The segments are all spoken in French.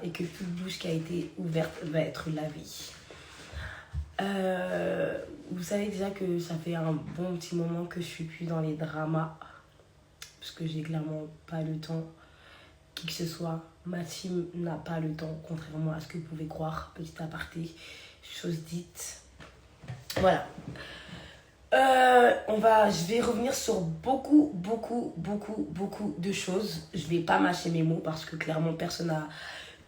et que toute bouche qui a été ouverte va être lavée. Vous savez déjà que ça fait un bon petit moment que je suis plus dans les dramas parce que j'ai clairement pas le temps. Qui que ce soit, ma team n'a pas le temps, contrairement à ce que vous pouvez croire. Petit aparté, chose dite. Voilà. Je vais revenir sur beaucoup de choses. Je vais pas mâcher mes mots parce que clairement personne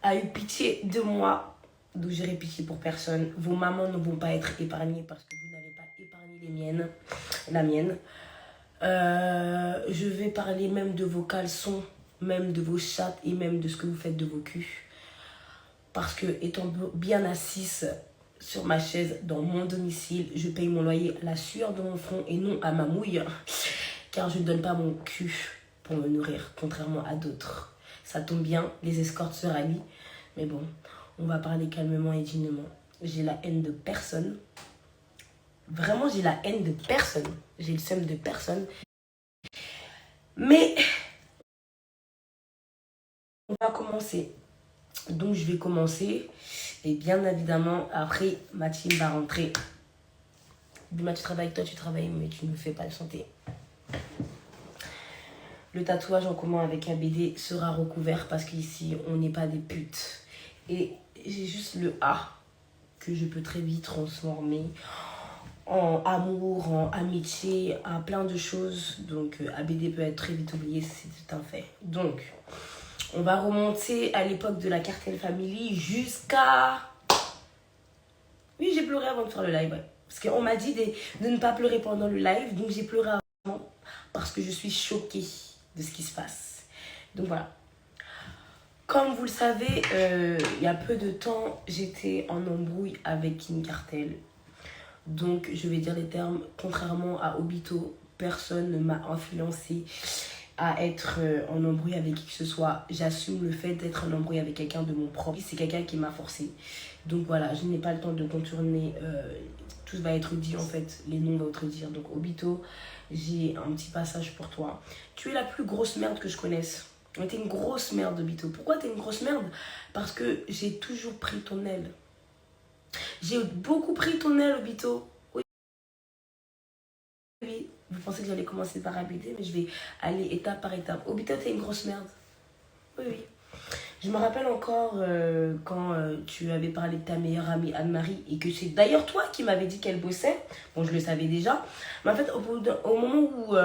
a eu pitié de moi. Donc j'aurai pitié pour personne. Vos mamans ne vont pas être épargnées parce que vous n'avez pas épargné la mienne. Je vais parler même de vos caleçons, même de vos chattes et même de ce que vous faites de vos culs. Parce que étant bien assise sur ma chaise dans mon domicile, je paye mon loyer à la sueur de mon front et non à ma mouille, car je ne donne pas mon cul pour me nourrir, contrairement à d'autres. Ça tombe bien, les escortes se rallient, mais bon, on va parler calmement et dignement. J'ai la haine de personne. Vraiment, j'ai la haine de personne. J'ai le seum de personne. Mais on va commencer. Donc je vais commencer. Et bien évidemment, après, ma team va rentrer. Bima, tu travailles, toi tu travailles, mais tu ne fais pas le santé. Le tatouage en commun avec ABD sera recouvert parce qu'ici, on n'est pas des putes. Et j'ai juste le A que je peux très vite transformer en amour, en amitié, à plein de choses. Donc ABD peut être très vite oublié, c'est un fait. Donc, on va remonter à l'époque de la Cartel Family jusqu'à... Oui, j'ai pleuré avant de faire le live, ouais. Parce qu'on m'a dit de ne pas pleurer pendant le live, donc j'ai pleuré avant parce que je suis choquée de ce qui se passe. Donc voilà. Comme vous le savez, il y a peu de temps, j'étais en embrouille avec King Cartel. Donc je vais dire les termes, contrairement à Obito, personne ne m'a influencé à être en embrouille avec qui que ce soit. J'assume le fait d'être en embrouille avec quelqu'un de mon propre. C'est quelqu'un qui m'a forcé. Donc voilà, je n'ai pas le temps de contourner. Tout va être dit en fait. Les noms vont être dire. Donc Obito, j'ai un petit passage pour toi. Tu es la plus grosse merde que je connaisse. T'es une grosse merde, Obito. Pourquoi t'es une grosse merde? Parce que j'ai toujours pris ton aile. J'ai beaucoup pris ton aile, Obito. Oui, vous pensez que j'allais commencer par ABD, mais je vais aller étape par étape. Obito, t'es une grosse merde. Oui, oui. Je me rappelle encore quand tu avais parlé de ta meilleure amie Anne-Marie et que c'est d'ailleurs toi qui m'avais dit qu'elle bossait. Bon, je le savais déjà. Mais en fait, au moment où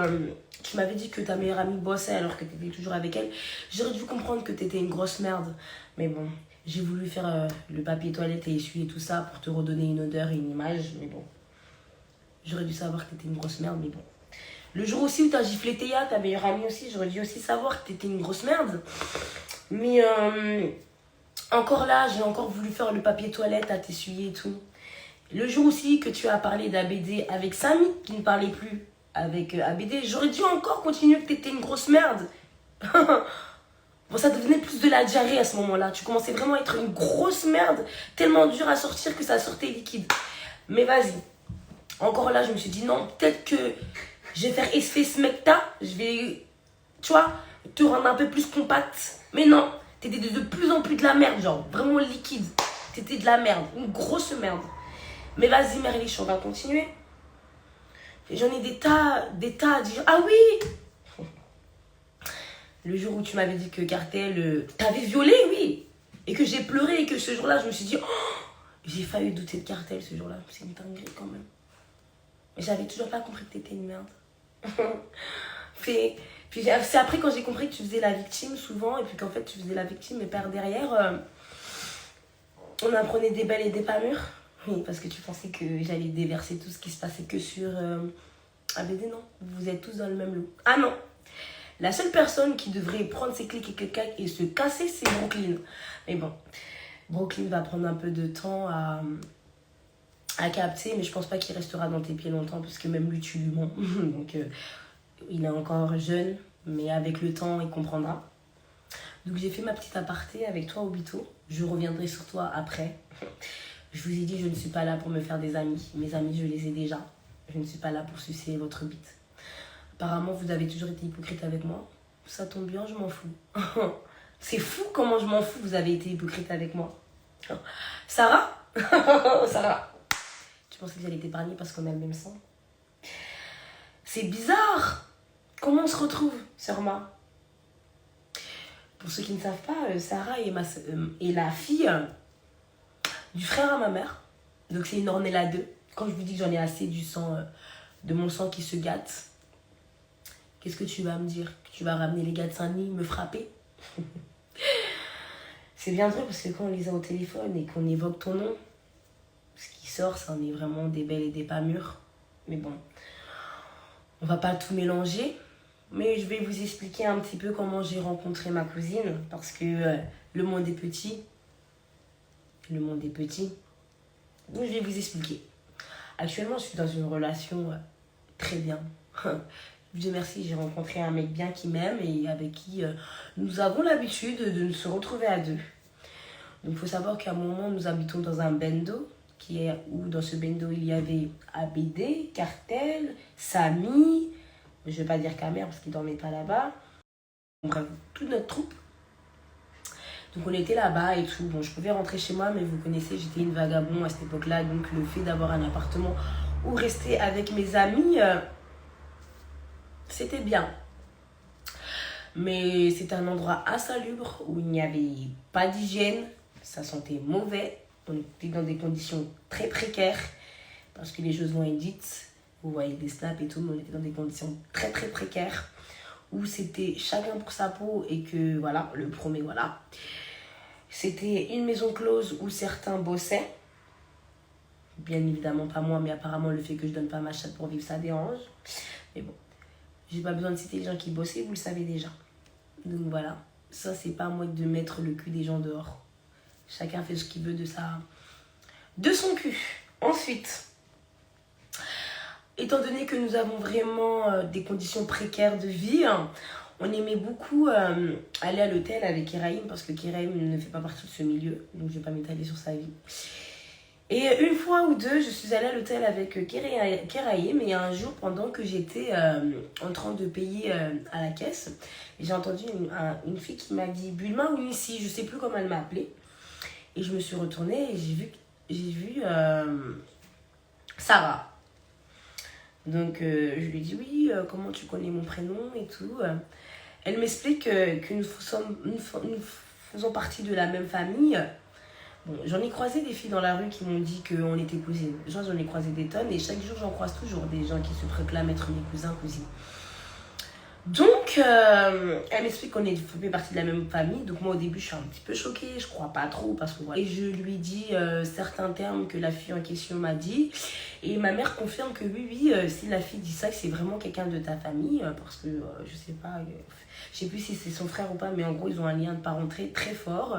tu m'avais dit que ta meilleure amie bossait alors que tu étais toujours avec elle, j'aurais dû comprendre que tu étais une grosse merde. Mais bon, j'ai voulu faire le papier toilette et essuyer tout ça pour te redonner une odeur et une image. Mais bon, j'aurais dû savoir que tu étais une grosse merde, mais bon. Le jour aussi où tu as giflé Théa, ta meilleure amie aussi, j'aurais dû aussi savoir que tu étais une grosse merde. Mais encore là, j'ai encore voulu faire le papier toilette à t'essuyer et tout. Le jour aussi que tu as parlé d'ABD avec Samy, qui ne parlait plus avec ABD, j'aurais dû encore continuer que t'étais une grosse merde. Bon, ça devenait plus de la diarrhée à ce moment-là. Tu commençais vraiment à être une grosse merde, tellement dur à sortir que ça sortait liquide. Mais vas-y. Encore là, je me suis dit non, peut-être que je vais faire effet smecta, je vais, tu vois, te rendre un peu plus compact. Mais non, t'étais de plus en plus de la merde, genre, vraiment liquide. T'étais de la merde, une grosse merde. Mais vas-y, Merlich, on va continuer. J'en ai des tas à dire. Ah oui! Le jour où tu m'avais dit que Cartel t'avait violé, oui. Et que j'ai pleuré et que ce jour-là, je me suis dit, oh, j'ai failli douter de Cartel ce jour-là. C'est une dinguerie quand même. Mais j'avais toujours pas compris que t'étais une merde. Puis c'est après quand j'ai compris que tu faisais la victime souvent et puis qu'en fait tu faisais la victime mais par derrière on apprenait des belles et des pas mûres. Oui, parce que tu pensais que j'allais déverser tout ce qui se passait que sur ABD, non. Vous êtes tous dans le même lot. Ah non. La seule personne qui devrait prendre ses clics et se casser, c'est Brooklyn. Mais bon, Brooklyn va prendre un peu de temps à capter, mais je pense pas qu'il restera dans tes pieds longtemps parce que même lui tu lui mens. Donc il est encore jeune, mais avec le temps il comprendra. Donc j'ai fait ma petite aparté avec toi Obito. Je reviendrai sur toi après. Je vous ai dit je ne suis pas là pour me faire des amis. Mes amis je les ai déjà. Je ne suis pas là pour sucer votre bite. Apparemment vous avez toujours été hypocrite avec moi. Ça tombe bien, je m'en fous. C'est fou comment je m'en fous, vous avez été hypocrite avec moi. Sarah Sarah, tu pensais que j'allais t'épargner parce qu'on a le même sang? C'est bizarre. Comment on se retrouve, sœur Ma? Pour ceux qui ne savent pas, Sarah est la fille du frère à ma mère. Donc c'est une Ornella 2. Quand je vous dis que j'en ai assez du sang, de mon sang qui se gâte, qu'est-ce que tu vas me dire? Que tu vas ramener les gars de Saint-Denis me frapper? C'est bien drôle parce que quand on les a au téléphone et qu'on évoque ton nom, ce qui sort, ça en est vraiment des belles et des pas mûres. Mais bon, on va pas tout mélanger. Mais je vais vous expliquer un petit peu comment j'ai rencontré ma cousine. Parce que le monde est petit. Le monde est petit. Donc je vais vous expliquer. Actuellement, je suis dans une relation très bien. Dieu merci, j'ai rencontré un mec bien qui m'aime et avec qui nous avons l'habitude de nous se retrouver à deux. Donc il faut savoir qu'à un moment, nous habitons dans un bendo, où dans ce bendo, il y avait ABD, Cartel, Samy, je ne vais pas dire Camer parce qu'il ne dormait pas là-bas. Bref, toute notre troupe. Donc on était là-bas et tout. Bon, je pouvais rentrer chez moi, mais vous connaissez, j'étais une vagabond à cette époque-là. Donc le fait d'avoir un appartement où rester avec mes amis, c'était bien. Mais c'était un endroit insalubre où il n'y avait pas d'hygiène. Ça sentait mauvais. On était dans des conditions très précaires. Parce que les choses vont être dites. Vous voyez des snaps et tout, mais on était dans des conditions très très précaires. Où c'était chacun pour sa peau et que voilà, le premier voilà. C'était une maison close où certains bossaient. Bien évidemment pas moi, mais apparemment le fait que je donne pas ma chatte pour vivre, ça dérange. Mais bon, j'ai pas besoin de citer les gens qui bossaient, vous le savez déjà. Donc voilà, ça c'est pas à moi de mettre le cul des gens dehors. Chacun fait ce qu'il veut de son cul. Ensuite, étant donné que nous avons vraiment des conditions précaires de vie, on aimait beaucoup aller à l'hôtel avec Kéraïm parce que Kéraïm ne fait pas partie de ce milieu, donc je vais pas m'étaler sur sa vie. Et une fois ou deux, je suis allée à l'hôtel avec Kéraïm et un jour, pendant que j'étais en train de payer à la caisse, j'ai entendu une fille qui m'a dit Bulma ou Nissi, je sais plus comment elle m'a appelée. Et je me suis retournée et j'ai vu Sarah. Donc je lui ai dit oui, comment tu connais mon prénom et tout. Elle m'explique que nous faisons partie de la même famille. Bon, j'en ai croisé des filles dans la rue qui m'ont dit qu'on était cousines. J'en ai croisé des tonnes et chaque jour j'en croise toujours des gens qui se proclament être mes cousins, cousines. Donc, elle m'explique qu'on fait partie de la même famille. Donc moi au début je suis un petit peu choquée, je crois pas trop parce que voilà. Et je lui dis certains termes que la fille en question m'a dit. Et ma mère confirme que oui, si la fille dit ça, que c'est vraiment quelqu'un de ta famille. Parce que je sais pas, je sais plus si c'est son frère ou pas, mais en gros ils ont un lien de parenté très fort.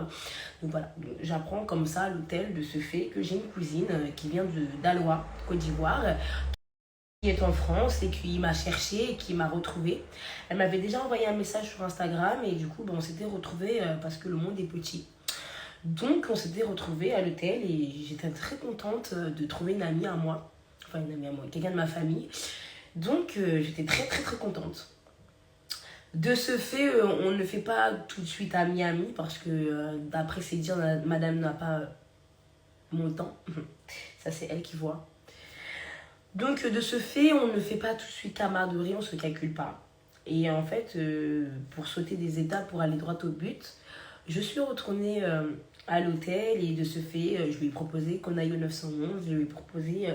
Donc voilà, j'apprends comme ça à l'hôtel de ce fait que j'ai une cousine qui vient d'Alois, Côte d'Ivoire, qui est en France et qui m'a cherché et qui m'a retrouvée. Elle m'avait déjà envoyé un message sur Instagram et du coup, on s'était retrouvés parce que le monde est petit. Donc, on s'était retrouvés à l'hôtel et j'étais très contente de trouver une amie à moi. Enfin, une amie à moi, quelqu'un de ma famille. Donc, j'étais très, très, très contente. De ce fait, on ne fait pas tout de suite ami-ami parce que d'après ses dires, madame n'a pas mon temps. Ça, c'est elle qui voit. Donc, de ce fait, on ne fait pas tout de suite camaraderie, on ne se calcule pas. Et en fait, pour sauter des étapes, pour aller droit au but, je suis retournée à l'hôtel et de ce fait, je lui ai proposé qu'on aille au 911. Je lui ai proposé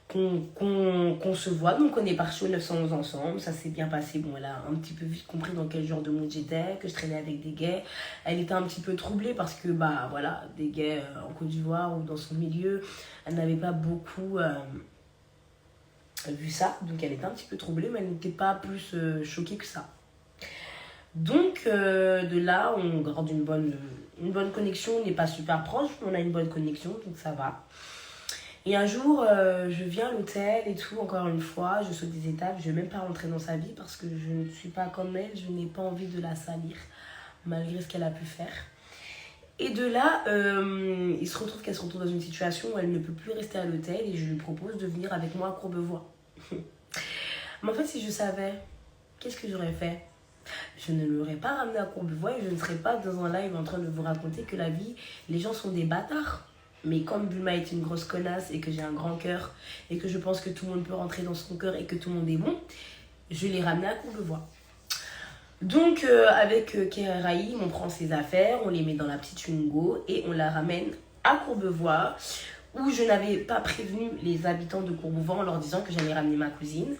qu'on se voit. Donc, on est parti au 911 ensemble. Ça s'est bien passé. Bon, elle a un petit peu vite compris dans quel genre de monde j'étais, que je traînais avec des gays. Elle était un petit peu troublée parce que, bah, voilà, des gays en Côte d'Ivoire ou dans son milieu, elle n'avait pas beaucoup vu ça, donc elle était un petit peu troublée, mais elle n'était pas plus choquée que ça. Donc de là, on garde une bonne connexion. On n'est pas super proche, mais on a une bonne connexion, donc ça va. Et un jour, je viens à l'hôtel et tout, encore une fois, je saute des étapes, je ne vais même pas rentrer dans sa vie parce que je ne suis pas comme elle, je n'ai pas envie de la salir, malgré ce qu'elle a pu faire. Et de là, il se retrouve qu'elle se retrouve dans une situation où elle ne peut plus rester à l'hôtel et je lui propose de venir avec moi à Courbevoie. Mais en fait, si je savais, qu'est-ce que j'aurais fait? je ne l'aurais pas ramené à Courbevoie et je ne serais pas dans un live en train de vous raconter que la vie, les gens sont des bâtards. Mais comme Bulma est une grosse connasse et que j'ai un grand cœur et que je pense que tout le monde peut rentrer dans son cœur et que tout le monde est bon, je l'ai ramené à Courbevoie. Donc avec Keraïm, on prend ses affaires, on les met dans la petite Twingo et on la ramène à Courbevoie où je n'avais pas prévenu les habitants de Courbevoie en leur disant que j'allais ramener ma cousine.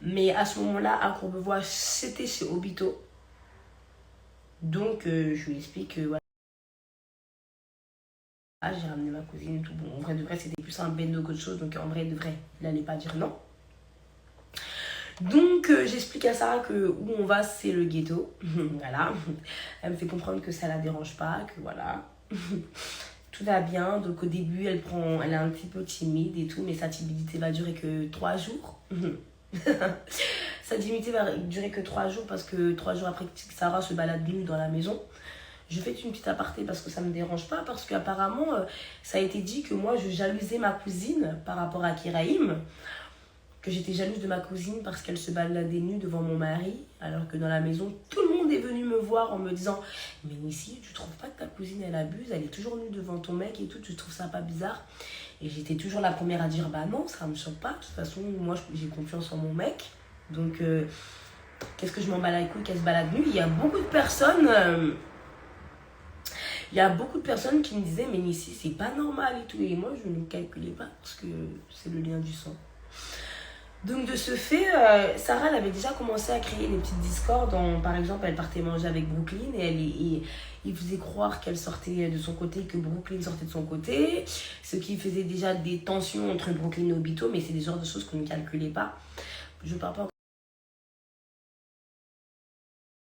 Mais à ce moment-là, à Courbevoie, c'était chez Obito. Donc je lui explique voilà. Ah, j'ai ramené ma cousine et tout. Bon, en vrai de vrai, c'était plus un bendo qu'autre chose. Donc en vrai de vrai, il n'allait pas dire non. Donc j'explique à Sarah que où on va, c'est le ghetto. Voilà. Elle me fait comprendre que ça la dérange pas, que voilà. Tout va bien. Donc au début, elle est un petit peu timide et tout, mais sa timidité va durer que 3 jours. Sa timidité va durer que 3 jours parce que 3 jours après que Sarah se balade nue dans la maison. Je fais une petite aparté parce que ça me dérange pas, parce qu'apparemment, ça a été dit que moi, je jalousais ma cousine par rapport à Keraïm, que j'étais jalouse de ma cousine parce qu'elle se baladait nue devant mon mari, alors que dans la maison, tout le monde est venu me voir en me disant « Mais ici, tu trouves pas que ta cousine, elle abuse, elle est toujours nue devant ton mec et tout, tu trouves ça pas bizarre ?» Et j'étais toujours la première à dire « Bah non, ça me choque pas, de toute façon, moi, j'ai confiance en mon mec. » Donc, qu'est-ce que je m'en bats la couille qu'elle se balade nue? Il y a beaucoup de personnes... Il y a beaucoup de personnes qui me disaient, mais ici, c'est pas normal et tout. Et moi, je ne calculais pas parce que c'est le lien du sang. Donc, de ce fait, Sarah, elle avait déjà commencé à créer des petites discords. Par exemple, elle partait manger avec Brooklyn et il faisait croire qu'elle sortait de son côté, que Brooklyn sortait de son côté. Ce qui faisait déjà des tensions entre Brooklyn et Obito, mais c'est des genres de choses qu'on ne calculait pas. Je ne parle pas.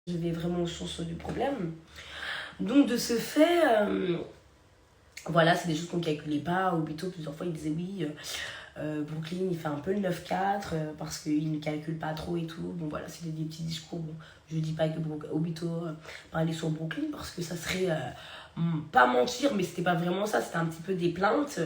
Je vais vraiment aux sources du problème. Donc de ce fait, voilà, c'est des choses qu'on ne calculait pas. Obito, plusieurs fois, il disait oui, Brooklyn, il fait un peu le 9-4 parce qu'il ne calcule pas trop et tout. Bon voilà, c'était des petits discours. Bon, je ne dis pas que Obito parlait sur Brooklyn parce que ça serait pas mentir, mais c'était pas vraiment ça. C'était un petit peu des plaintes.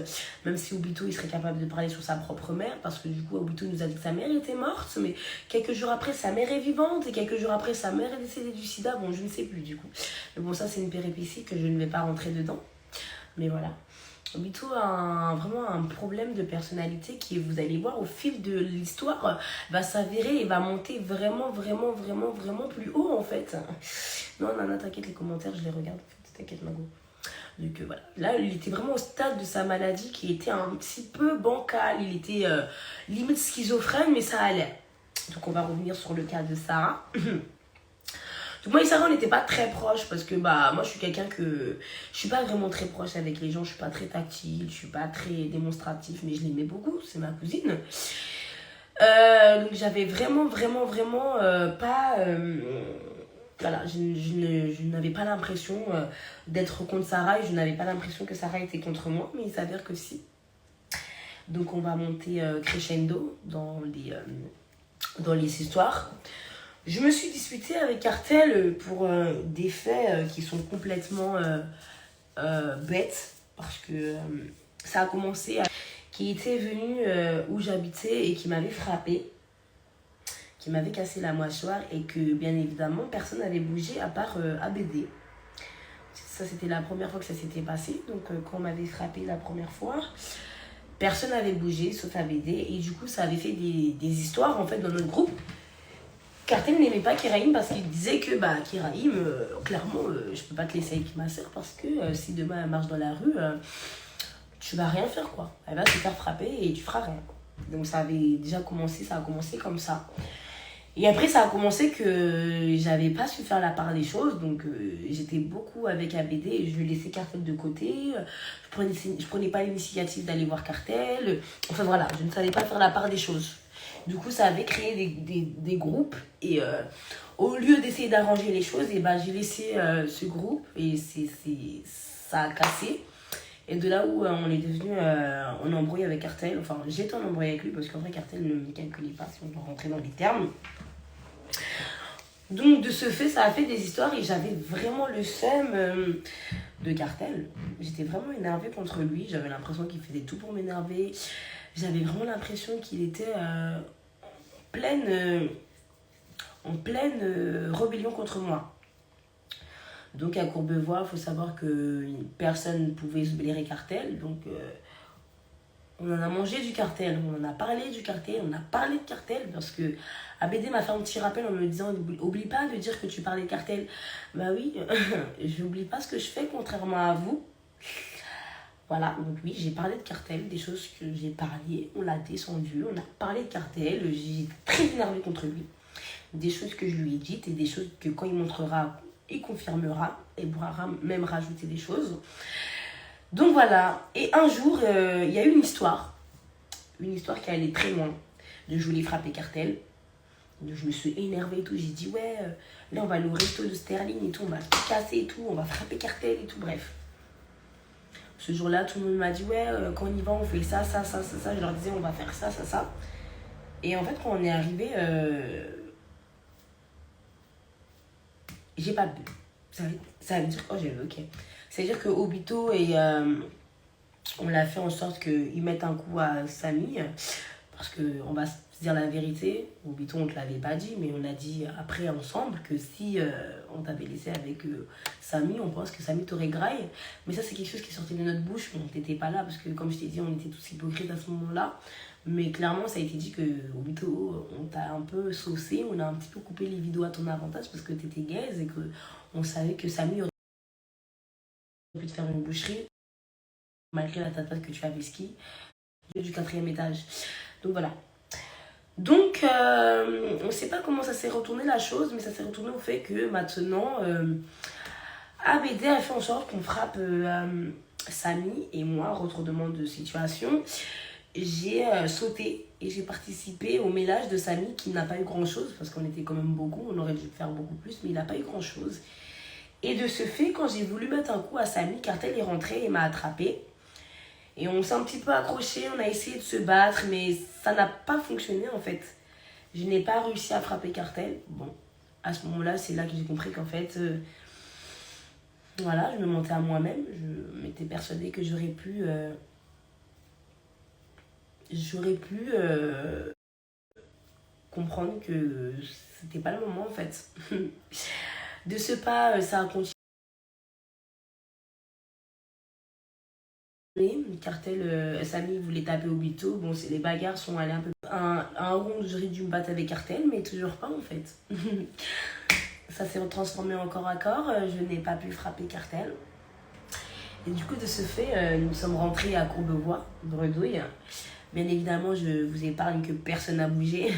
Même si Obito, il serait capable de parler sur sa propre mère parce que du coup, Obito nous a dit que sa mère était morte. Mais quelques jours après, sa mère est vivante et quelques jours après, sa mère est décédée du sida. Bon, je ne sais plus du coup. Mais bon, ça, c'est une péripétie que je ne vais pas rentrer dedans. Mais voilà. Obito a vraiment un problème de personnalité qui, vous allez voir, au fil de l'histoire, va s'avérer et va monter vraiment, vraiment, vraiment, vraiment plus haut, en fait. Non, Nana, t'inquiète, les commentaires, je les regarde. T'inquiète, Mago. Donc voilà. Là, il était vraiment au stade de sa maladie qui était un petit peu bancal. Il était limite schizophrène, mais ça allait. Donc on va revenir sur le cas de Sarah. Donc moi et Sarah, on n'était pas très proches parce que bah moi je suis quelqu'un que je suis pas vraiment très proche avec les gens, je suis pas très tactile, je suis pas très démonstratif, mais je l'aimais beaucoup, c'est ma cousine. Donc j'avais vraiment pas voilà, je n'avais pas l'impression d'être contre Sarah et je n'avais pas l'impression que Sarah était contre moi, mais il s'avère que si. Donc on va monter crescendo dans les histoires. Je me suis disputée avec Cartel pour des faits qui sont complètement bêtes. Parce que ça a commencé qui était venu où j'habitais et qui m'avait frappé. Qui m'avait cassé la mâchoire et que bien évidemment personne n'avait bougé à part ABD. Ça c'était la première fois que ça s'était passé. Donc quand on m'avait frappé la première fois, personne n'avait bougé sauf ABD. Et du coup ça avait fait des histoires en fait dans notre groupe. Cartel n'aimait pas Keraïm parce qu'il disait que bah Keraïm, clairement, je peux pas te laisser avec ma soeur parce que si demain elle marche dans la rue, tu vas rien faire quoi. Elle va te faire frapper et tu feras rien. Donc ça avait déjà commencé, ça a commencé comme ça. Et après ça a commencé que j'avais pas su faire la part des choses, donc j'étais beaucoup avec ABD et je laissais Cartel de côté. Je prenais pas l'initiative d'aller voir Cartel. Enfin voilà, je ne savais pas faire la part des choses. Du coup, ça avait créé des groupes et au lieu d'essayer d'arranger les choses, et ben, j'ai laissé ce groupe et ça a cassé. Et de là où on est devenu en embrouille avec Cartel, enfin j'étais en embrouille avec lui parce qu'en vrai Cartel ne me calculait pas si on doit rentrer dans les termes. Donc de ce fait, ça a fait des histoires et j'avais vraiment le seum de Cartel. J'étais vraiment énervée contre lui, j'avais l'impression qu'il faisait tout pour m'énerver. J'avais vraiment l'impression qu'il était en pleine rébellion contre moi. Donc à Courbevoie, il faut savoir que personne ne pouvait se blairer Cartel. Donc on en a mangé du Cartel, on en a parlé du Cartel, on a parlé de Cartel parce que ABD m'a fait un petit rappel en me disant oublie pas de dire que tu parlais de Cartel. Bah oui, j'oublie pas ce que je fais contrairement à vous. Voilà, donc oui, j'ai parlé de Cartel, des choses que j'ai parlé, on l'a descendu, on a parlé de Cartel, j'ai très énervé contre lui. Des choses que je lui ai dites et des choses que quand il montrera, il confirmera et pourra même rajouter des choses. Donc voilà, et un jour, il y a eu une histoire qui allait très loin. Je voulais frapper Cartel, donc je me suis énervée et tout, j'ai dit ouais, là on va aller au resto de Sterling et tout, on va tout casser et tout, on va frapper Cartel et tout, bref. Ce jour-là, tout le monde m'a dit ouais, quand on y va, on fait ça. Je leur disais on va faire ça. Et en fait, quand on est arrivé, j'ai pas bu. Ça veut dire, oh j'ai bu, ok. C'est-à-dire que Obito et on l'a fait en sorte qu'ils mettent un coup à Samy. Parce qu'on va se dire la vérité, Obito on te l'avait pas dit, mais on a dit après ensemble que si on t'avait laissé avec Samy, on pense que Samy t'aurait graille. Mais ça c'est quelque chose qui est sorti de notre bouche, mais on n'était pas là parce que comme je t'ai dit, on était tous hypocrites à ce moment-là. Mais clairement ça a été dit que Obito, on t'a un peu saucé, on a un petit peu coupé les vidéos à ton avantage parce que t'étais gaze et qu'on savait que Samy aurait pu te faire une boucherie malgré la tata que tu avais ski du 4e étage. Donc voilà. Donc, on ne sait pas comment ça s'est retourné la chose, mais ça s'est retourné au fait que maintenant, ABD a fait en sorte qu'on frappe Samy et moi, retournement de situation. J'ai sauté et j'ai participé au ménage de Samy qui n'a pas eu grand chose, parce qu'on était quand même beaucoup, on aurait dû faire beaucoup plus, mais il n'a pas eu grand chose. Et de ce fait, quand j'ai voulu mettre un coup à Samy, Cartel est rentré et m'a attrapé. Et on s'est un petit peu accroché, on a essayé de se battre, mais ça n'a pas fonctionné en fait. Je n'ai pas réussi à frapper Cartel. Bon, à ce moment-là, c'est là que j'ai compris qu'en fait, voilà, je me mentais à moi-même. Je m'étais persuadée que j'aurais pu comprendre que c'était pas le moment en fait. De ce pas, ça a continué. Cartel, Samy voulait taper Obito. Bon, les bagarres sont allées un peu. Un rond, j'aurais dû me battre avec Cartel, mais toujours pas en fait. Ça s'est transformé en corps à corps. Je n'ai pas pu frapper Cartel. Et du coup, de ce fait, nous sommes rentrés à Courbevoie, Bredouille. Bien évidemment, je vous épargne que personne n'a bougé.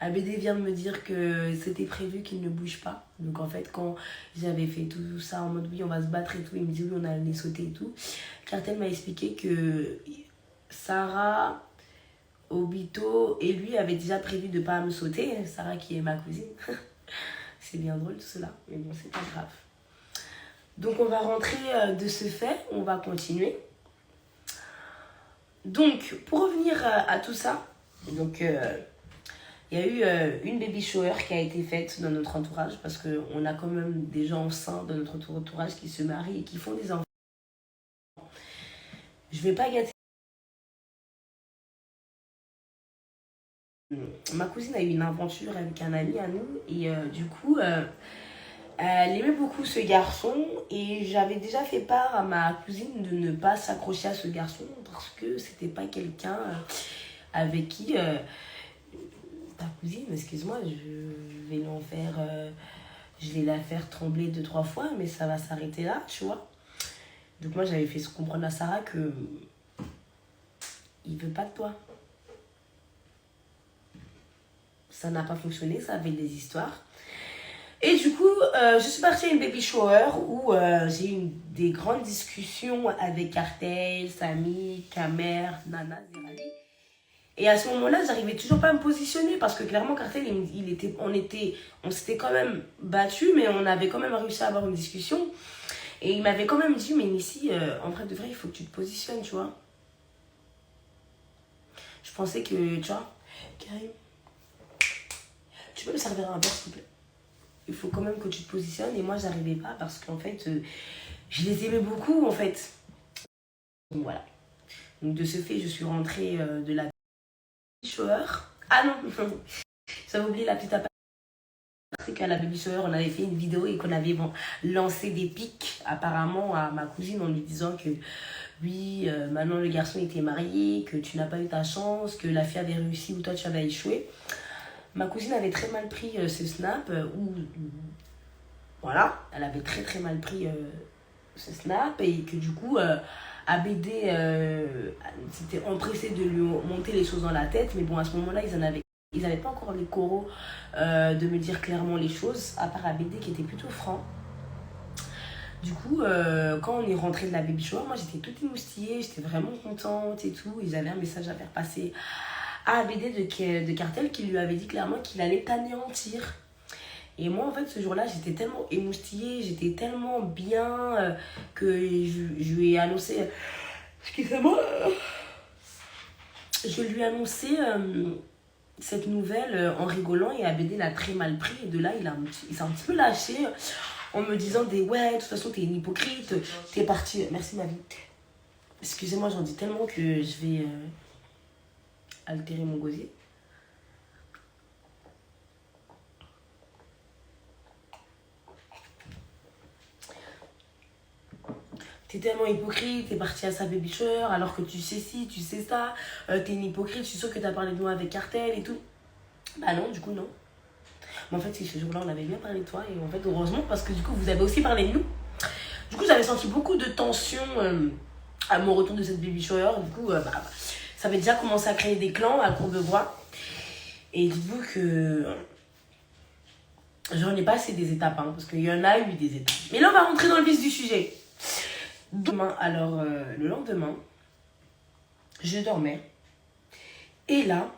ABD vient de me dire que c'était prévu qu'il ne bouge pas. Donc en fait, quand j'avais fait tout ça en mode oui, on va se battre et tout, il me dit oui, on allait sauter et tout. Cartel m'a expliqué que Sarah, Obito et lui avaient déjà prévu de ne pas me sauter. Sarah qui est ma cousine. C'est bien drôle tout cela, mais bon, c'est pas grave. Donc on va rentrer de ce fait, on va continuer. Donc, pour revenir à tout ça, donc... il y a eu une baby shower qui a été faite dans notre entourage parce qu'on a quand même des gens sains dans notre entourage qui se marient et qui font des enfants. Je vais pas gâter. Ma cousine a eu une aventure avec un ami à nous et du coup, elle aimait beaucoup ce garçon et j'avais déjà fait part à ma cousine de ne pas s'accrocher à ce garçon parce que c'était pas quelqu'un avec qui... ta cousine, excuse-moi, je vais l'en faire, je vais la faire trembler 2-3 fois, mais ça va s'arrêter là, tu vois. Donc moi, j'avais fait comprendre à Sarah que il veut pas de toi. Ça n'a pas fonctionné, ça avait des histoires. Et du coup, je suis partie à une baby shower où j'ai eu des grandes discussions avec Cartel, Samy, Kamer, Nana, Zerali. Et à ce moment-là, j'arrivais toujours pas à me positionner parce que clairement, Cartel, on s'était quand même battu, mais on avait quand même réussi à avoir une discussion. Et il m'avait quand même dit, mais ici, en vrai de vrai, il faut que tu te positionnes, tu vois. Je pensais que, tu vois, Karim, tu peux me servir un verre, s'il te plaît. Il faut quand même que tu te positionnes. Et moi, j'arrivais pas parce qu'en fait, je les aimais beaucoup, en fait. Donc voilà. Donc de ce fait, je suis rentrée de la shower. Ah non, J'avais oublié la petite aparté qu'à la baby shower, on avait fait une vidéo et qu'on avait lancé des pics apparemment à ma cousine en lui disant que oui, maintenant le garçon était marié, que tu n'as pas eu ta chance, que la fille avait réussi ou toi tu avais échoué. Ma cousine avait très mal pris ce snap, voilà, elle avait très très mal pris ce snap et que du coup, ABD s'était empressé de lui monter les choses dans la tête, mais bon, à ce moment-là, ils n'avaient pas encore les coraux de me dire clairement les choses, à part ABD qui était plutôt franc. Du coup, quand on est rentré de la baby shower, moi j'étais toute émoustillée, j'étais vraiment contente et tout. Ils avaient un message à faire passer à ABD de Cartel qui lui avait dit clairement qu'il allait t'anéantir. Et moi en fait ce jour-là j'étais tellement émoustillée, j'étais tellement bien que je lui ai annoncé... excusez-moi. Je lui ai annoncé cette nouvelle en rigolant et ABD l'a très mal pris. Et de là il s'est un petit peu lâché en me disant ouais, de toute façon t'es une hypocrite, t'es partie... Merci ma vie. Excusez-moi, j'en dis tellement que je vais altérer mon gosier. T'es tellement hypocrite, t'es partie à sa baby shower alors que tu sais ci, tu sais ça, t'es une hypocrite, je suis sûre que t'as parlé de moi avec Cartel et tout. Bah non, du coup non. Mais en fait, ce jour-là, on avait bien parlé de toi et en fait, heureusement, parce que du coup, vous avez aussi parlé de nous. Du coup, j'avais senti beaucoup de tension à mon retour de cette baby shower. Du coup, ça avait déjà commencé à créer des clans à Courbevoie. Et dites-vous que j'en ai passé des étapes, hein, parce qu'il y en a eu des étapes. Mais là, on va rentrer dans le vif du sujet. Le lendemain, je dormais. Et là,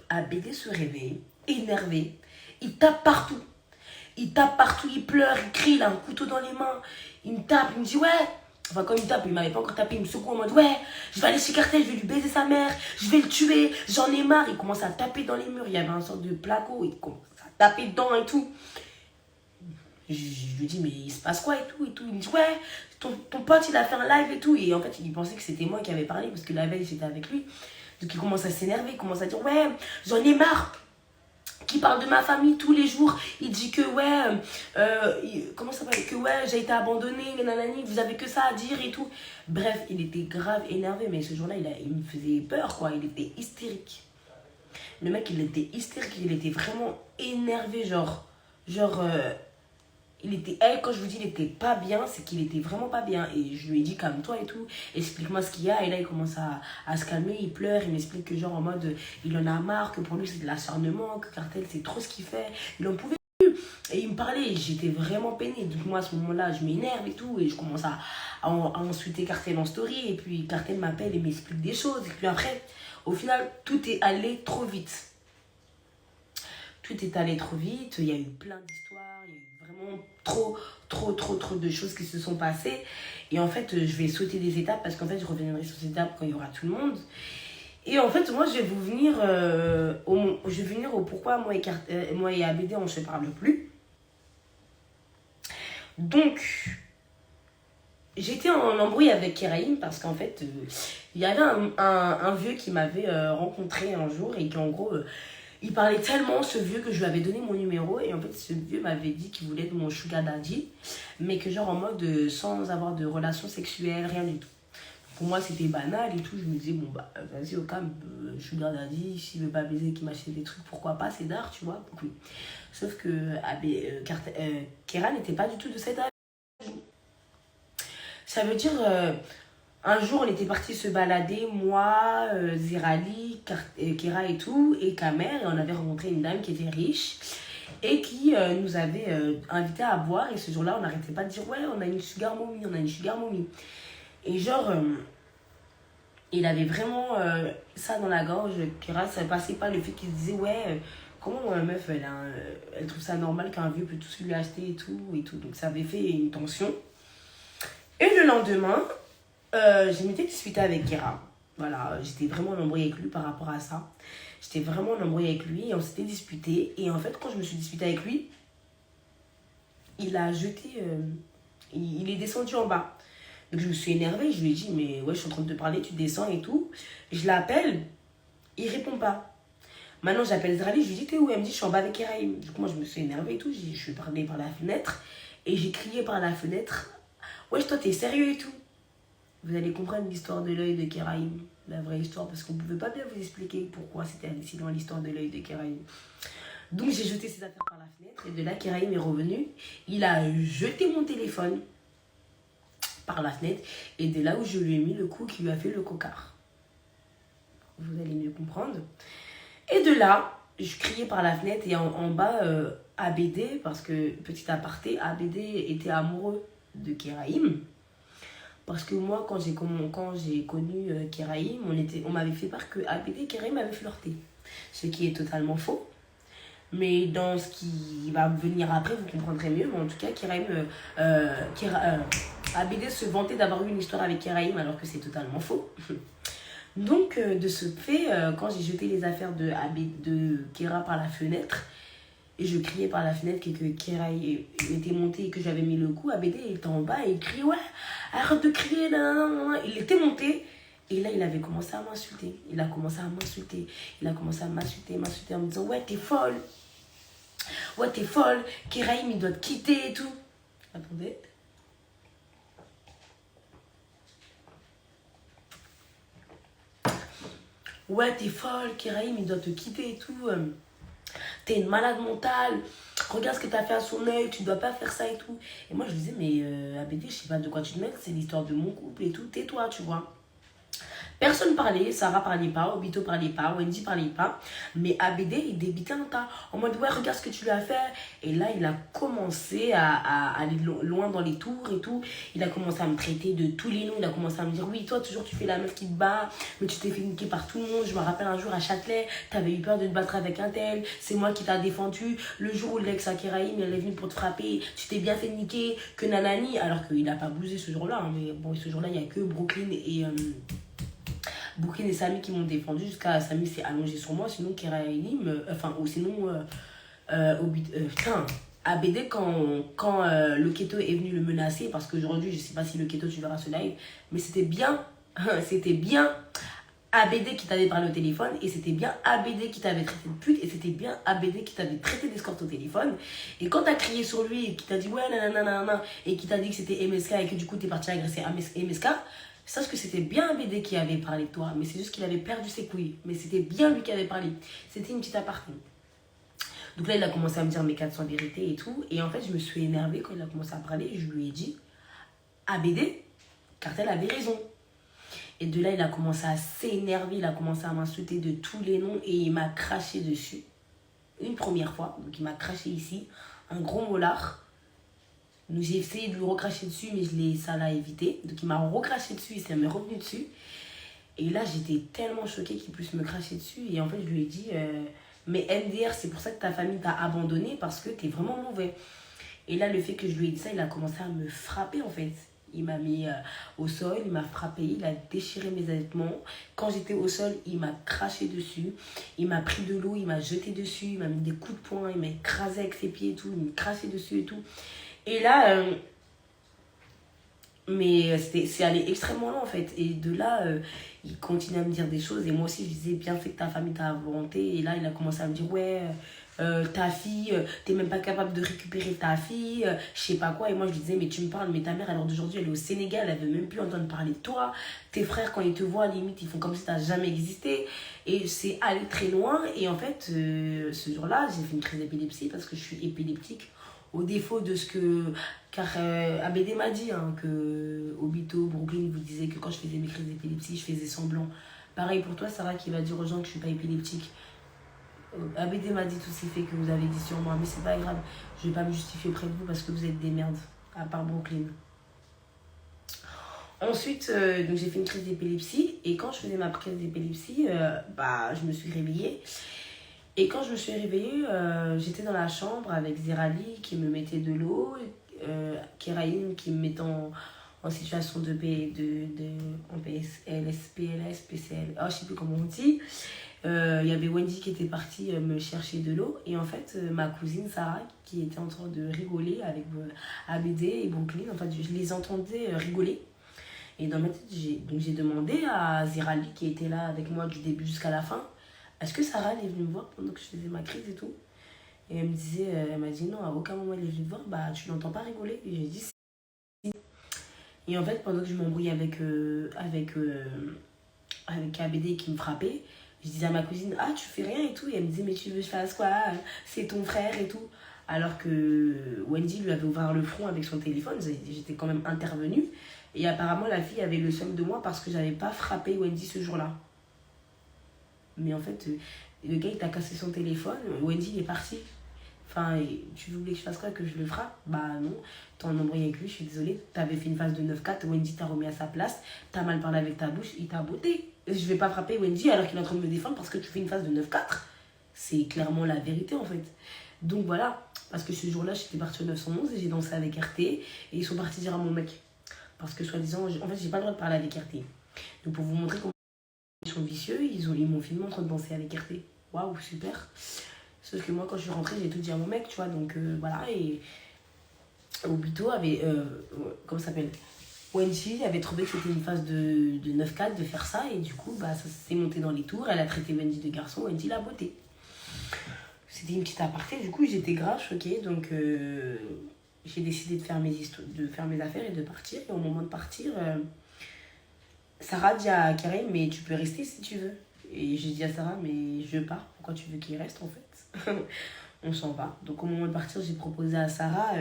ABD se réveille, énervé. Il tape partout. Il tape partout, il pleure, il crie, il a un couteau dans les mains. Il me tape, il me dit ouais. Enfin, quand il me tape, il m'avait pas encore tapé, il me secoue en mode ouais, je vais aller chez Cartel, je vais lui baiser sa mère, je vais le tuer, j'en ai marre. Il commence à taper dans les murs, il y avait un sorte de placo, il commence à taper dedans et tout. Je lui dis mais il se passe quoi et tout. Il me dit ouais, ton pote il a fait un live et tout. Et en fait il pensait que c'était moi qui avais parlé parce que la veille j'étais avec lui. Donc il commence à s'énerver, il commence à dire ouais, j'en ai marre. Qui parle de ma famille tous les jours, il dit que ouais, comment ça s'appelle, que ouais, j'ai été abandonnée, nanani, vous avez que ça à dire et tout. Bref, il était grave énervé, mais ce jour-là, il me faisait peur, quoi, il était hystérique. Le mec, il était hystérique, il était vraiment énervé, il était, quand je vous dis il était pas bien, c'est qu'il était vraiment pas bien. Et je lui ai dit calme-toi et tout, explique-moi ce qu'il y a. Et là il commence à se calmer, il pleure, il m'explique que genre en mode il en a marre, que pour lui c'est de l'acharnement, que Cartel c'est trop ce qu'il fait, il en pouvait plus. Et il me parlait, j'étais vraiment peinée. Donc moi à ce moment-là je m'énerve et tout, et je commence à insulter Cartel en story. Et puis Cartel m'appelle et m'explique des choses. Et puis après, au final, tout est allé trop vite. Tout est allé trop vite, il y a eu plein d'histoires, il y a eu vraiment trop de choses qui se sont passées. Et en fait, je vais sauter des étapes parce qu'en fait, je reviendrai sur ces étapes quand il y aura tout le monde. Et en fait, moi, je vais venir au pourquoi moi et ABD, on ne se parle plus. Donc, j'étais en embrouille avec Keraïm parce qu'en fait, il y avait un vieux qui m'avait rencontré un jour et qui, en gros... il parlait tellement, ce vieux, que je lui avais donné mon numéro. Et en fait, ce vieux m'avait dit qu'il voulait être mon sugar daddy. Mais que genre en mode sans avoir de relations sexuelles, rien du tout. Pour moi, c'était banal et tout. Je me disais, bon bah, vas-y, au calme, sugar daddy, s'il veut pas baiser, qu'il m'achète des trucs, pourquoi pas, c'est d'art, tu vois. Donc, oui. Sauf que Kéra n'était pas du tout de cet âge. Ça veut dire... un jour, on était partis se balader, moi, Zirali, Kera et tout, et Kamer, et on avait rencontré une dame qui était riche et qui nous avait invités à boire. Et ce jour-là, on n'arrêtait pas de dire ouais, on a une sugar mommy, on a une sugar mommy. Et genre, il avait vraiment ça dans la gorge. Kera, ça passait pas le fait qu'il se disait ouais, comment une meuf, elle trouve ça normal qu'un vieux peut tout se lui acheter et tout, et tout. Donc ça avait fait une tension. Et le lendemain, je m'étais disputée avec Kera. Voilà, j'étais vraiment en embrouille avec lui par rapport à ça. J'étais vraiment en embrouille avec lui et on s'était disputé. Et en fait, quand je me suis disputée avec lui, il a jeté... il est descendu en bas. Donc je me suis énervée, je lui ai dit, mais ouais, je suis en train de te parler, tu descends et tout. Je l'appelle, il répond pas. Maintenant, j'appelle Zrali, je lui dis, t'es où? Elle me dit, je suis en bas avec Keraïm. Du coup, moi, je me suis énervée et tout. Je suis parlée par la fenêtre. Et j'ai crié par la fenêtre, wesh, toi, t'es sérieux et tout? Vous allez comprendre l'histoire de l'œil de Keraïm, la vraie histoire, parce qu'on ne pouvait pas bien vous expliquer pourquoi c'était si loin l'histoire de l'œil de Keraïm. Donc, j'ai jeté ses affaires par la fenêtre. Et de là, Keraïm est revenu. Il a jeté mon téléphone par la fenêtre. Et de là où je lui ai mis le coup qui lui a fait le cocard. Vous allez mieux comprendre. Et de là, je criais par la fenêtre et en bas, ABD, parce que, petit aparté, ABD était amoureux de Keraïm. Parce que moi, quand j'ai connu Keraïm, on m'avait fait part que ABD et Keraïm avaient flirté. Ce qui est totalement faux. Mais dans ce qui va venir après, vous comprendrez mieux. Mais en tout cas, ABD se vantait d'avoir eu une histoire avec Keraïm alors que c'est totalement faux. Donc, de ce fait, quand j'ai jeté les affaires de Kera par la fenêtre, et je criais par la fenêtre que Kera était monté et que j'avais mis le coup, ABD était en bas et il criait, ouais, arrête de crier, nanana. Il était monté et là, il avait commencé à m'insulter. Il a commencé à m'insulter en me disant, ouais, t'es folle. Ouais, t'es folle. Keraïm, il doit te quitter et tout. Attendez. Ouais, t'es folle, Keraïm, il doit te quitter et tout. T'es une malade mentale. Regarde ce que t'as fait à son œil, tu dois pas faire ça et tout. Et moi, je disais, mais ABD, je sais pas de quoi tu te mêles, c'est l'histoire de mon couple et tout. Tais-toi, tu vois. Personne parlait, Sarah parlait pas, Obito parlait pas, Wendy parlait pas. Mais ABD, il débitait un tas. En mode, ouais, regarde ce que tu lui as fait. Et là, il a commencé à aller loin dans les tours et tout. Il a commencé à me traiter de tous les noms. Il a commencé à me dire, oui, toi, toujours, tu fais la meuf qui te bat. Mais tu t'es fait niquer par tout le monde. Je me rappelle un jour à Châtelet, t'avais eu peur de te battre avec un tel. C'est moi qui t'a défendu. Le jour où l'ex Akiraïm, elle est venue pour te frapper, tu t'es bien fait niquer. Que nanani. Alors qu'il a pas bougé ce jour-là. Hein. Mais bon, ce jour-là, il y a que Brooklyn et Samy qui m'ont défendu jusqu'à Samy s'est allongé sur moi, sinon Keraïm, ou sinon putain, ABD quand le Keto est venu le menacer, parce qu'aujourd'hui je sais pas si le Keto tu verras ce live, mais c'était bien ABD qui t'avait parlé au téléphone, et c'était bien ABD qui t'avait traité de pute, et c'était bien ABD qui t'avait traité d'escorte au téléphone. Et quand t'as crié sur lui et qui t'a dit ouais nanana et qui t'a dit que c'était MSK et que du coup t'es parti agresser MSK, sache que c'était bien ABD qui avait parlé de toi, mais c'est juste qu'il avait perdu ses couilles. Mais c'était bien lui qui avait parlé. C'était une petite aparté. Donc là, il a commencé à me dire mes 400 vérités et tout. Et en fait, je me suis énervée quand il a commencé à parler. Et je lui ai dit, ABD, Cartel avait raison. Et de là, il a commencé à s'énerver. Il a commencé à m'insulter de tous les noms. Et il m'a craché dessus. Une première fois. Donc il m'a craché ici. Un gros molar. Donc j'ai essayé de lui recracher dessus, mais ça l'a évité. Donc il m'a recraché dessus, il s'est revenu dessus. Et là, j'étais tellement choquée qu'il puisse me cracher dessus. Et en fait, je lui ai dit, mais MDR, c'est pour ça que ta famille t'a abandonné, parce que t'es vraiment mauvais. Et là, le fait que je lui ai dit ça, il a commencé à me frapper en fait. Il m'a mis au sol, il m'a frappé, il a déchiré mes vêtements. Quand j'étais au sol, il m'a craché dessus. Il m'a pris de l'eau, il m'a jeté dessus, il m'a mis des coups de poing, il m'a écrasé avec ses pieds et tout, il m'a craché dessus et tout. Et là, mais c'est allé extrêmement loin en fait. Et de là, il continue à me dire des choses. Et moi aussi, je disais, bien fait que ta famille t'a volonté. Et là, il a commencé à me dire, ouais, ta fille, t'es même pas capable de récupérer ta fille, je sais pas quoi. Et moi, je lui disais, mais tu me parles, mais ta mère, à l'heure d'aujourd'hui, elle est au Sénégal, elle veut même plus entendre parler de toi. Tes frères, quand ils te voient, limite, ils font comme si t'as jamais existé. Et c'est allé très loin. Et en fait, ce jour-là, j'ai fait une crise d'épilepsie parce que je suis épileptique. Au défaut de ce que... Car ABD m'a dit que Obito, Brooklyn vous disait que quand je faisais mes crises d'épilepsie, je faisais semblant. Pareil pour toi, Sarah, qui va dire aux gens que je suis pas épileptique. ABD m'a dit tous ces faits que vous avez dit sur moi, mais c'est pas grave. Je vais pas me justifier auprès de vous parce que vous êtes des merdes, à part Brooklyn. Ensuite, donc j'ai fait une crise d'épilepsie. Et quand je faisais ma crise d'épilepsie, je me suis réveillée. Et quand je me suis réveillée, j'étais dans la chambre avec Zerali qui me mettait de l'eau, Keraïm qui me mettait en situation de en PLS, PCL, je sais plus comment on dit. Il y avait Wendy qui était partie me chercher de l'eau. Et en fait, ma cousine Sarah qui était en train de rigoler avec ABD et Brooklyn, en fait, je les entendais rigoler. Et dans ma tête, j'ai demandé à Zerali qui était là avec moi du début jusqu'à la fin, est-ce que Sarah elle est venue me voir pendant que je faisais ma crise et tout? Et elle me disait, elle m'a dit non, à aucun moment elle est venue te voir, bah tu n'entends pas rigoler. Et j'ai dit si. Et en fait, pendant que je m'embrouillais avec ABD qui me frappait, je disais à ma cousine, ah tu fais rien et tout. Et elle me disait, mais tu veux que je fasse quoi? C'est ton frère et tout. Alors que Wendy lui avait ouvert le front avec son téléphone, j'étais quand même intervenue. Et apparemment, la fille avait le seum de moi parce que j'avais pas frappé Wendy ce jour-là. Mais en fait, le gars il t'a cassé son téléphone, Wendy il est parti. Enfin, tu voulais que je fasse quoi? Que je le frappe? Bah non, t'en embrouillé avec lui, je suis désolée. T'avais fait une phase de 9-4, Wendy t'a remis à sa place, t'as mal parlé avec ta bouche, il t'a botté. Je vais pas frapper Wendy alors qu'il est en train de me défendre parce que tu fais une phase de 9-4. C'est clairement la vérité en fait. Donc voilà, parce que ce jour-là, j'étais partie au 911 et j'ai dansé avec RT et ils sont partis dire à mon mec. Parce que soi-disant, en fait, j'ai pas le droit de parler avec RT. Donc pour vous montrer comment ils sont vicieux, ils m'ont filmé en train de danser avec RT. Waouh, super. Sauf que moi, quand je suis rentrée, j'ai tout dit à mon mec, tu vois. Donc voilà, et Obito avait. Comment ça s'appelle? Wendy avait trouvé que c'était une phase de 9-4 de faire ça, et du coup, bah, ça s'est monté dans les tours. Elle a traité Wendy de garçon, Wendy l'a beauté. C'était une petite aparté, du coup, j'étais grave choquée, donc j'ai décidé de faire mes affaires et de partir. Et au moment de partir, Sarah dit à Karim, mais tu peux rester si tu veux. Et j'ai dit à Sarah, mais je pars, pourquoi tu veux qu'il reste en fait? On s'en va. Donc au moment de partir, j'ai proposé à Sarah,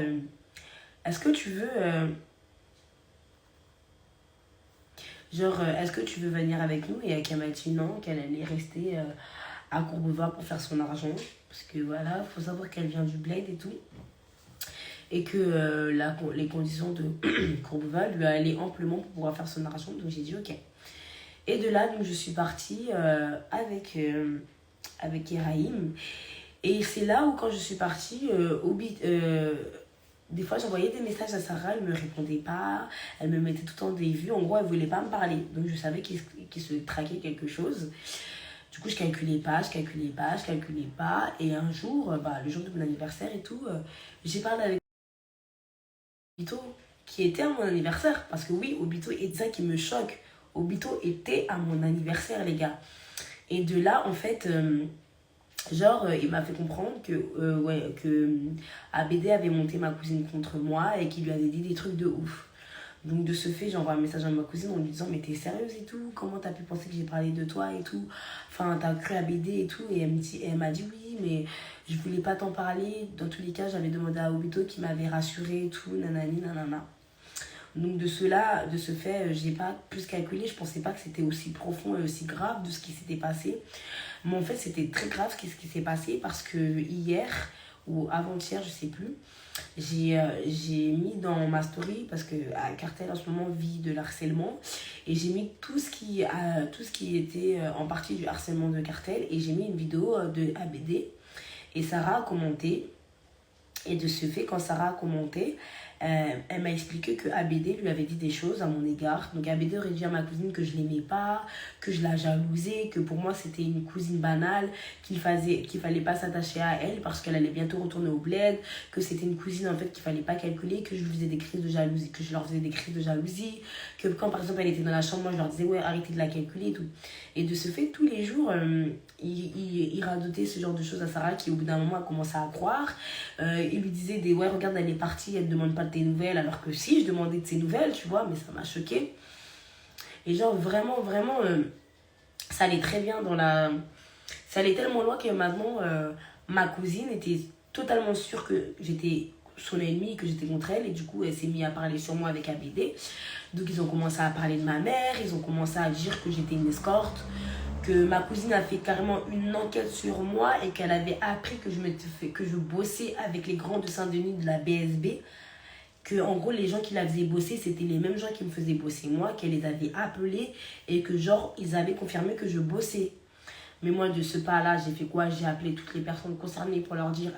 est-ce que tu veux... est-ce que tu veux venir avec nous? Et qu'elle m'a dit non, qu'elle allait rester à Courbevoie pour faire son argent. Parce que voilà, il faut savoir qu'elle vient du bled et tout. Et que les conditions de Courbevoie lui allaient amplement pour pouvoir faire son argent. Donc j'ai dit ok. Et de là, donc, je suis partie avec Eraïm. Et c'est là où, quand je suis partie, des fois, j'envoyais des messages à Sarah, elle ne me répondait pas, elle me mettait tout le temps des vues. En gros, elle ne voulait pas me parler. Donc, je savais qu'il se traquait quelque chose. Du coup, je calculais pas. Et un jour, le jour de mon anniversaire et tout, j'ai parlé avec Obito, qui était à mon anniversaire. Parce que oui, Obito est ça qui me choque. Obito était à mon anniversaire, les gars. Et de là, en fait... il m'a fait comprendre que ABD avait monté ma cousine contre moi et qu'il lui avait dit des trucs de ouf. Donc de ce fait, j'envoie un message à ma cousine en lui disant mais t'es sérieuse et tout? Comment t'as pu penser que j'ai parlé de toi et tout? Enfin, t'as cru ABD et tout? Et elle m'a dit oui, mais je voulais pas t'en parler. Dans tous les cas, j'avais demandé à Obito qui m'avait rassuré et tout, nanani, nanana. Donc de ce fait, j'ai pas plus calculé. Je pensais pas que c'était aussi profond et aussi grave de ce qui s'était passé. Mais en fait, c'était très grave ce qui s'est passé parce que hier ou avant-hier, je sais plus, j'ai mis dans ma story, parce que Cartel en ce moment vit de l'harcèlement, et j'ai mis tout ce qui était en partie du harcèlement de Cartel, et j'ai mis une vidéo de ABD, et Sarah a commenté. Et de ce fait, quand Sarah a commenté, elle m'a expliqué que ABD lui avait dit des choses à mon égard. Donc ABD aurait dit à ma cousine que je l'aimais pas, que je la jalousais, que pour moi c'était une cousine banale, qu'il fallait pas s'attacher à elle parce qu'elle allait bientôt retourner au bled, que c'était une cousine en fait qu'il fallait pas calculer, que je lui faisais des crises de jalousie, que je leur faisais des crises de jalousie, que quand par exemple elle était dans la chambre, moi je leur disais ouais arrêtez de la calculer et tout. Et de ce fait, tous les jours, il radotait ce genre de choses à Sarah qui au bout d'un moment a commencé à croire. Il lui disait ouais regarde elle est partie, elle ne demande pas de tes nouvelles, alors que si je demandais de ses nouvelles, tu vois, mais ça m'a choquée. Et genre vraiment ça allait très bien ça allait tellement loin que maintenant ma cousine était totalement sûre que j'étais son ennemie, que j'étais contre elle, et du coup elle s'est mise à parler sur moi avec ABD. Donc ils ont commencé à parler de ma mère, ils ont commencé à dire que j'étais une escorte, que ma cousine a fait carrément une enquête sur moi et qu'elle avait appris que je bossais avec les grands de Saint-Denis de la BSB, que en gros les gens qui la faisaient bosser c'était les mêmes gens qui me faisaient bosser moi, qu'elle les avait appelés et que genre ils avaient confirmé que je bossais. Mais moi de ce pas là j'ai fait quoi? J'ai appelé toutes les personnes concernées pour leur dire